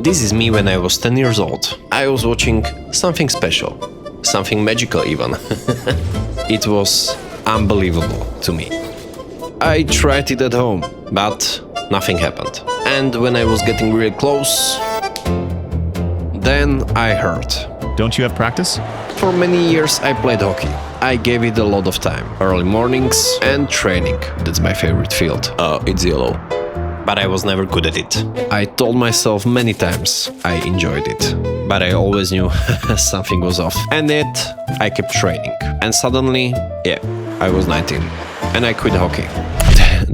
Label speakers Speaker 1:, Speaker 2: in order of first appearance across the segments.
Speaker 1: This is me when I was 10 years old. I was watching something special, something magical even. It was unbelievable to me. I tried it at home, but nothing happened. And when I was getting really close, then I heard.
Speaker 2: Don't you have practice?
Speaker 1: For many years I played hockey. I gave it a lot of time. Early mornings and training. That's my favorite field. It's yellow. But I was never good at it. I told myself many times I enjoyed it. But I always knew something was off. And yet I kept training. And suddenly, I was 19. And I quit hockey.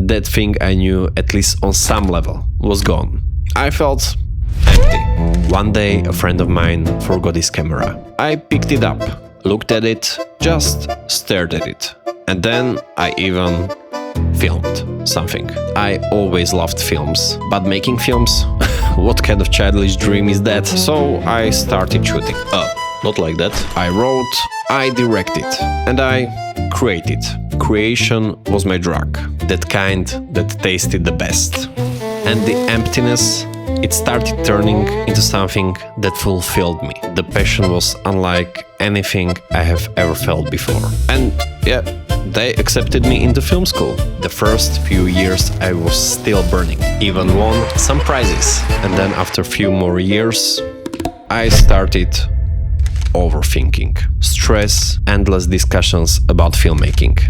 Speaker 1: That thing I knew, at least on some level, was gone. I felt empty. One day a friend of mine forgot his camera. I picked it up, looked at it, just stared at it. And then I even filmed something. I always loved films, but making films? What kind of childish dream is that? So I started shooting. Not like that. I wrote, I directed, and I created. Creation was my drug, that kind that tasted the best. And the emptiness, it started turning into something that fulfilled me. The passion was unlike anything I have ever felt before. And they accepted me into film school. The first few years I was still burning, even won some prizes. And then after a few more years, I started overthinking, stress, endless discussions about filmmaking.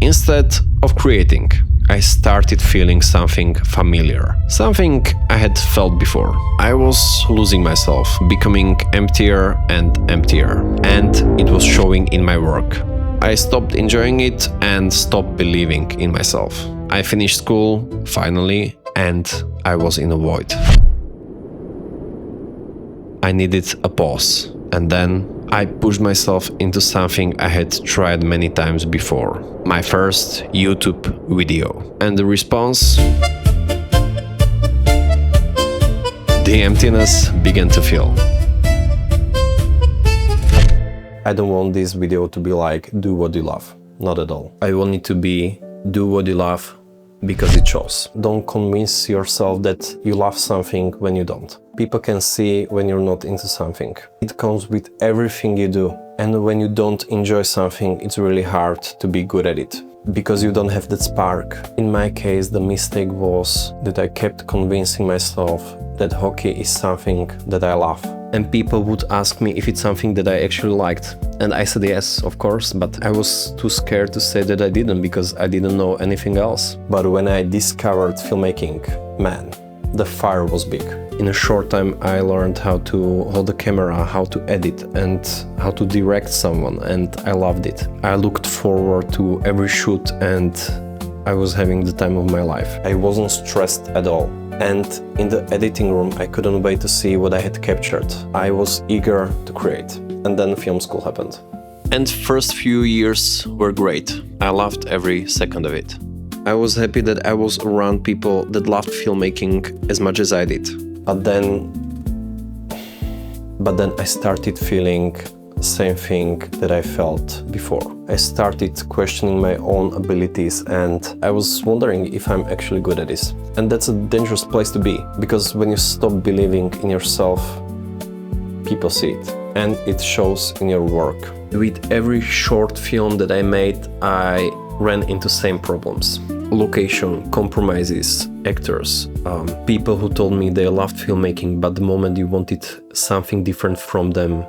Speaker 1: Instead of creating, I started feeling something familiar, something I had felt before. I was losing myself, becoming emptier and emptier, and it was showing in my work. I stopped enjoying it and stopped believing in myself. I finished school, finally, and I was in a void. I needed a pause, and then I pushed myself into something I had tried many times before. My first YouTube video. And the response? The emptiness began to fill. I don't want this video to be like, do what you love. Not at all. I want it to be, do what you love because it shows. Don't convince yourself that you love something when you don't. People can see when you're not into something. It comes with everything you do. And when you don't enjoy something, it's really hard to be good at it, because you don't have that spark. In my case, the mistake was that I kept convincing myself that hockey is something that I love. And people would ask me if it's something that I actually liked. And I said yes, of course, but I was too scared to say that I didn't, because I didn't know anything else. But when I discovered filmmaking, man, the fire was big. In a short time, I learned how to hold the camera, how to edit, and how to direct someone, and I loved it. I looked forward to every shoot, and I was having the time of my life. I wasn't stressed at all. And in the editing room, I couldn't wait to see what I had captured. I was eager to create. And then film school happened. And first few years were great. I loved every second of it. I was happy that I was around people that loved filmmaking as much as I did. But then I started feeling the same thing that I felt before. I started questioning my own abilities, and I was wondering if I'm actually good at this. And that's a dangerous place to be, because when you stop believing in yourself, people see it, and it shows in your work. With every short film that I made, I ran into same problems. Location, compromises, actors, people who told me they loved filmmaking, but the moment you wanted something different from them,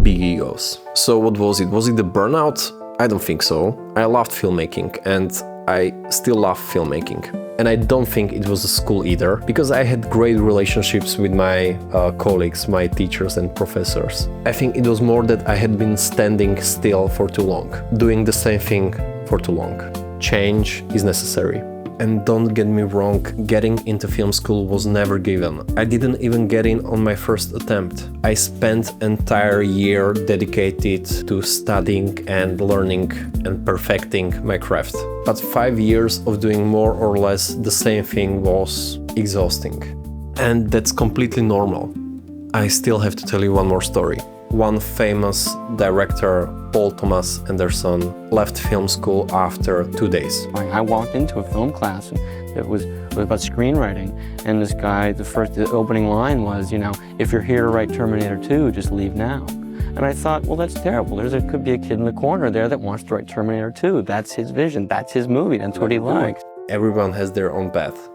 Speaker 1: big egos. So what was it? Was it the burnout? I don't think so. I loved filmmaking, and I still love filmmaking. And I don't think it was a school either, because I had great relationships with my colleagues, my teachers and professors. I think it was more that I had been standing still for too long, doing the same thing for too long. Change is necessary. And don't get me wrong, getting into film school was never given. I didn't even get in on my first attempt. I spent an entire year dedicated to studying and learning and perfecting my craft. But 5 years of doing more or less the same thing was exhausting. And that's completely normal. I still have to tell you one more story. One famous director, Paul Thomas Anderson, left film school after 2 days.
Speaker 3: I walked into a film class and it was
Speaker 2: was about screenwriting. And this guy, the opening line was, you know, if you're here to write Terminator 2, just leave now. And I thought, well, that's terrible. There could be a kid in the corner there that wants to write Terminator 2. That's his vision. That's his movie. That's what he likes.
Speaker 1: Everyone has their own path.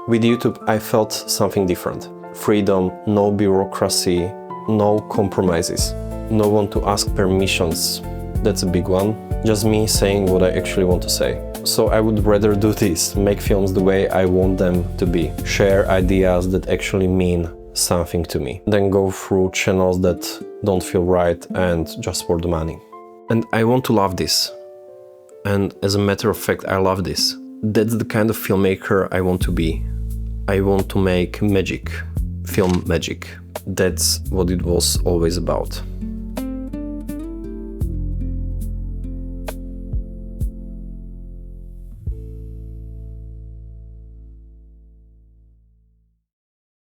Speaker 1: With YouTube, I felt something different. Freedom, no bureaucracy, no compromises. No one to ask permissions. That's a big one. Just me saying what I actually want to say. So I would rather do this, make films the way I want them to be, share ideas that actually mean something to me, than go through channels that don't feel right and just for the money. And I want to love this. And as a matter of fact, I love this. That's the kind of filmmaker I want to be. I want to make magic, film magic. That's what it was always about.